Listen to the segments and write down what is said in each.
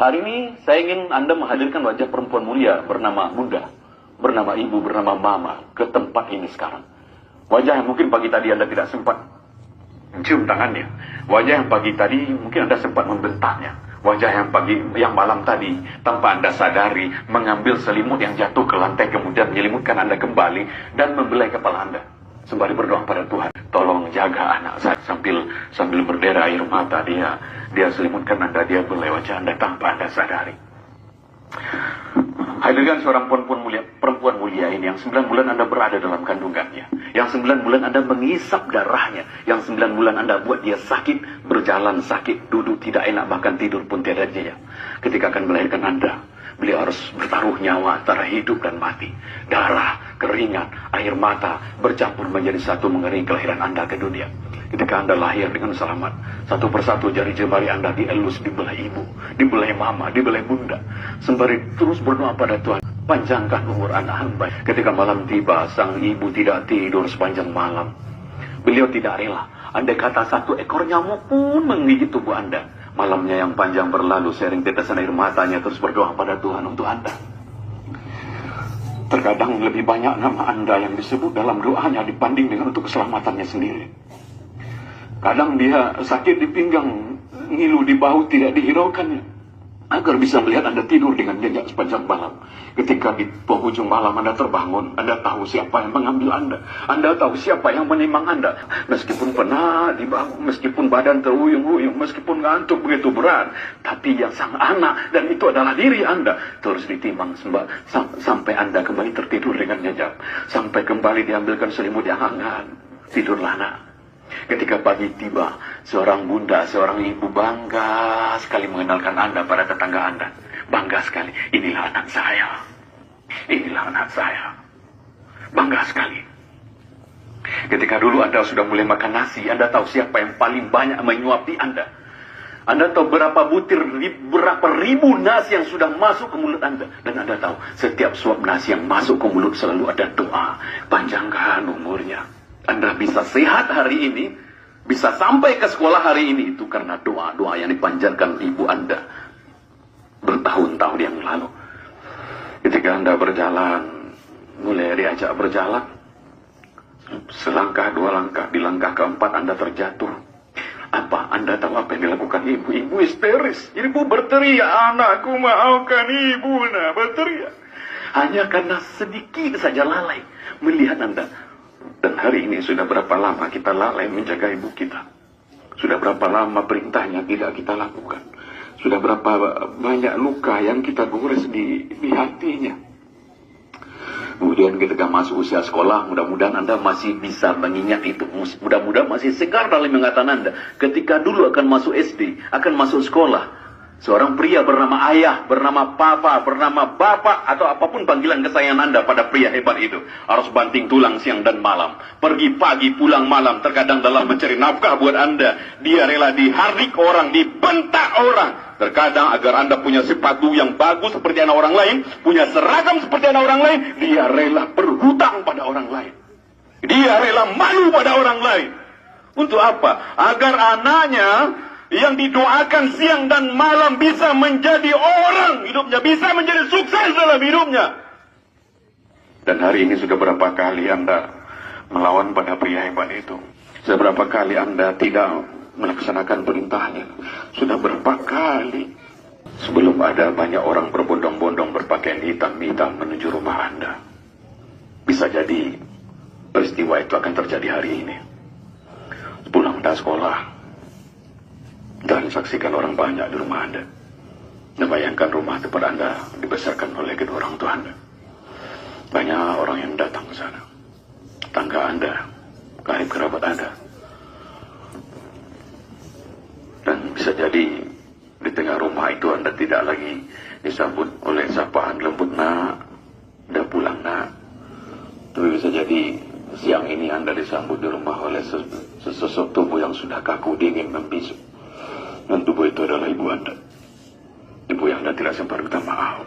Hari ini saya ingin Anda menghadirkan wajah perempuan mulia bernama Bunda, bernama Ibu, bernama Mama ke tempat ini sekarang. Wajah yang mungkin pagi tadi Anda tidak sempat mencium tangannya. Wajah yang pagi tadi mungkin Anda sempat membentaknya. Wajah yang malam tadi tanpa Anda sadari mengambil selimut yang jatuh ke lantai kemudian menyelimutkan Anda kembali dan membelai kepala Anda. Sembari berdoa pada Tuhan, tolong jaga anak saya, sambil berdera air mata dia selimutkan Anda, dia belai wajah Anda tanpa Anda sadari. Hadirkan seorang perempuan mulia ini yang 9 bulan Anda berada dalam kandungannya, yang 9 bulan Anda mengisap darahnya, yang 9 bulan Anda buat dia sakit, berjalan sakit, duduk tidak enak, bahkan tidur pun tiada jaya. Ketika akan melahirkan Anda, beliau harus bertaruh nyawa antara hidup dan mati. Darah, keringat, air mata bercampur menjadi satu mengering kelahiran Anda ke dunia. Ketika Anda lahir dengan selamat, satu persatu jari jemari Anda dielus, dibelai ibu, dibelai mama, dibelai bunda. Sembari terus berdoa pada Tuhan, panjangkan umur anak hamba. Ketika malam tiba, sang ibu tidak tidur sepanjang malam. Beliau tidak rela. Andai kata satu ekor nyamuk pun menggigit tubuh Anda. Malamnya yang panjang berlalu, sering tetesan air matanya terus berdoa pada Tuhan untuk Anda. Terkadang lebih banyak nama Anda yang disebut dalam doanya dibanding dengan untuk keselamatannya sendiri. Kadang dia sakit di pinggang, ngilu di bahu tidak dihiraukannya, agar bisa melihat Anda tidur dengan nyenyak sepanjang malam. Ketika di penghujung malam Anda terbangun, Anda tahu siapa yang mengambil Anda. Anda tahu siapa yang menimang Anda. Meskipun penat di bahu, meskipun badan teruyung-uyung, meskipun ngantuk begitu berat, tapi yang sang anak, dan itu adalah diri Anda, terus ditimang sampai Anda kembali tertidur dengan nyenyak. Sampai kembali diambilkan selimut yang hangat. Tidurlah nak. Ketika pagi tiba, seorang bunda, seorang ibu bangga sekali mengenalkan Anda pada tetangga Anda. Bangga sekali, inilah anak saya. Inilah anak saya. Bangga sekali. Ketika dulu Anda sudah mulai makan nasi, Anda tahu siapa yang paling banyak menyuapi Anda. Anda tahu berapa ribu nasi yang sudah masuk ke mulut Anda. Dan Anda tahu, setiap suap nasi yang masuk ke mulut selalu ada doa. Panjangkan umurnya. Anda bisa sehat hari ini, bisa sampai ke sekolah hari ini, itu karena doa-doa yang dipanjatkan ibu Anda bertahun-tahun yang lalu. Ketika Anda berjalan, mulai diajak berjalan, selangkah, dua langkah, di langkah keempat Anda terjatuh. Apa? Anda tahu apa yang dilakukan ibu? Ibu histeris. Ibu berteriak, anakku maafkan ibu, nah berteriak. Hanya karena sedikit saja lalai melihat Anda. Dan hari ini sudah berapa lama kita lalai menjaga ibu kita? Sudah berapa lama perintahnya tidak kita lakukan? Sudah berapa banyak luka yang kita gores di hatinya? Kemudian ketika masuk usia sekolah, mudah-mudahan Anda masih bisa mengingat itu. Mudah-mudahan masih segar dalam ingatan Anda. Ketika dulu akan masuk SD, akan masuk sekolah, seorang pria bernama ayah, bernama papa, bernama bapak, atau apapun panggilan kesayangan Anda pada pria hebat itu, harus banting tulang siang dan malam, pergi pagi pulang malam, terkadang dalam mencari nafkah buat Anda, dia rela dihardik orang, dibentak orang, terkadang agar Anda punya sepatu yang bagus seperti anak orang lain, punya seragam seperti anak orang lain, dia rela berhutang pada orang lain, dia rela malu pada orang lain. Untuk apa? Agar anaknya yang didoakan siang dan malam bisa menjadi orang hidupnya, bisa menjadi sukses dalam hidupnya. Dan hari ini sudah berapa kali Anda melawan pada pria hebat itu? Sudah berapa kali Anda tidak melaksanakan perintahnya? Sudah berapa kali? Sebelum ada banyak orang berbondong-bondong berpakaian hitam-hitam menuju rumah Anda. Bisa jadi peristiwa itu akan terjadi hari ini. Pulang dari sekolah dan saksikan orang banyak di rumah Anda. Dan bayangkan rumah tempat Anda dibesarkan oleh kedua orang tua Anda. Banyak orang yang datang ke sana. Tangga Anda, karib kerabat Anda. Dan bisa jadi di tengah rumah itu Anda tidak lagi disambut oleh sapaan lembut, nak, udah pulang nak. Tapi bisa jadi siang ini Anda disambut di rumah oleh sesosok tubuh yang sudah kaku, dingin, membisu. Dan tubuh itu adalah ibu Anda. Ibu yang Anda tidak sempat minta maaf.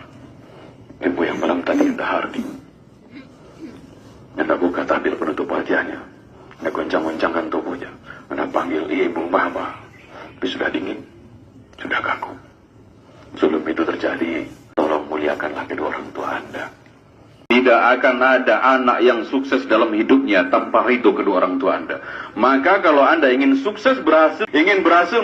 Ibu yang malam tadi Anda hardik. Anda buka tabir penutup wajahnya. Anda goncang-goncangkan tubuhnya. Anda panggil ibu, mama. Tapi sudah dingin, sudah kaku. Sebelum itu terjadi, tolong muliakanlah kedua orang tua Anda. Tidak akan ada anak yang sukses dalam hidupnya tanpa ridho kedua orang tua Anda. Maka kalau Anda ingin sukses, ingin berhasil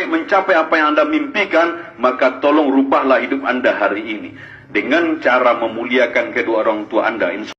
mencapai apa yang Anda mimpikan, maka tolong rubahlah hidup Anda hari ini dengan cara memuliakan kedua orang tua Anda.